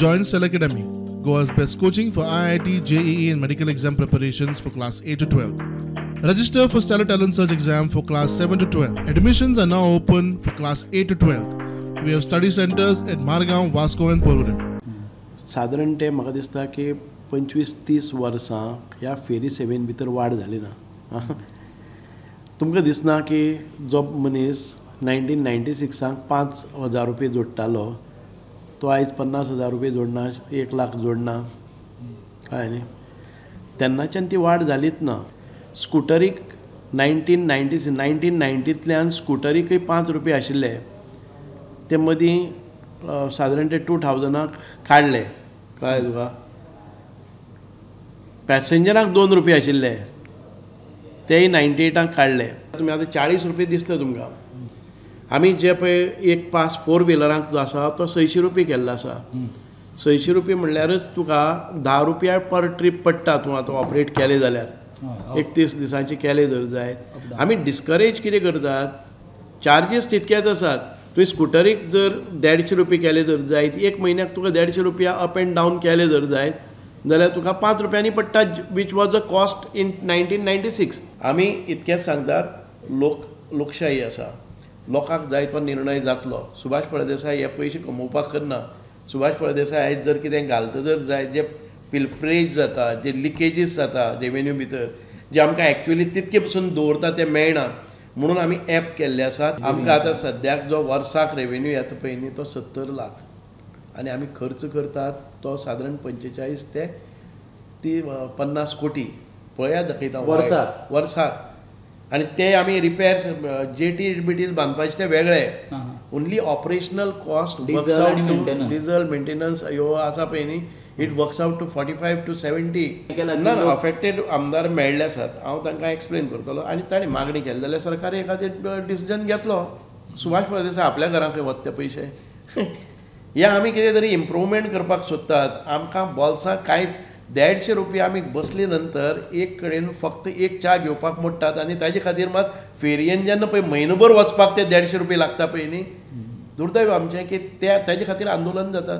Join Cell Academy, Goa's best coaching for IIT, JEE and medical exam preparations for class 8 to 12. Register for Stellar Talent Search exam for class 7 to 12. Admissions are now open for class 8 to 12. We have study centers at Margam, Vasco and Porvorim. साधारण ते म्हाका दिसता की 25-30 वर्सां ह्या फेरी seven भितर वाड जाली ना. तुमकां दिसना की जो मनीस 1996 5,000 रुपये जोडटालो तो आयज 50,000 रुपये जोडना, 1 लाख जोडना काय न्ही. तेन्नाच्यान ती वाड जालीच ना. स्कुटरीक 1990तल्यान स्कुटरीकय 5 रुपये आशिल्ले, ते मदीं साधारण ते 2000 काडले कळ्ळें तुका. पॅसेंजराक 2 रुपये आशिल्ले, तेय 98 काडले. तुमी आतां 40 रुपये दिसता तुमकां. आमी जे पळय एक पास 4 व्हिलरांक जो आसा तो 600 रुपये केल्लो आसा. 600 रुपये म्हणल्यारच तुका 10 रुपया पर ट्रीप पडटा. तूं आतां ऑपरेट केलें जाल्यार 31 दिसांचे केले जर जायत. आमी डिस्करेज कितें करतात, चार्जीस तितकेच आसात. तुवें स्कुटरीक जर 150 रुपये केले जर जायत, एक म्हयन्याक तुका 150 रुपया अप एंड डावन केले जर जायत जाल्यार तुका 5 रुपयांनी पडटा, which was a cost in 1996. आमी इतकेंच सांगतात, लोकशाही आसा, लोकांक जाय तो निर्णय जातलो. सुभाष फळदेसाय हे पयशे कमोवपाक करना. सुभाष फळदेसाय आयज जर कितें घालता जर जाय, जे पिल्फ्रेज जाता, जे लिकेजीस जाता रेवेन्यू भितर, जे आमकां एक्चुअली तितके पसून दवरता ते मेळना. म्हणून आमी ॲप केल्ले आसात. आमकां आतां सद्याक जो वर्साक रेवेन्यू येता पळय न्ही तो 70 लाख आनी आमी खर्च करतात तो सादारण 45 ते 50 कोटी. पळयात दाखयता वर्साक. आनी ते आमी रिपेर्स जेटी बिटीज बांदपाचे ते वेगळे. Only operational cost works out to diesel maintenance ह्यो आसा पळय न्ही, it works out to 45 to 70. ना अफेक्टेड आमदार मेळ्ळे आसात. हांव तांकां एक्सप्लेन करतलो आनी ताणें मागणी केली जाल्यार सरकार एखादें डिसिजन घेतलो. सुभाष फळदेसाय आपल्या घरां खंय वता ते पयशे. हे आमी कितें तरी इम्प्रुवमेंट करपाक सोदतात. आमकां बॉल्साक कांयच 150 रुपया आमी बसले नंतर एक कडेन फक्त एक च्या घेवपाक मोडटात आनी ताजे खातीर मात फेरयेन जेन्ना पळय म्हयनोभर वचपाक ते 150 रुपये लागता पळय न्ही, दुर्दैव आमचें की ते ताजे खातीर आंदोलन जातात.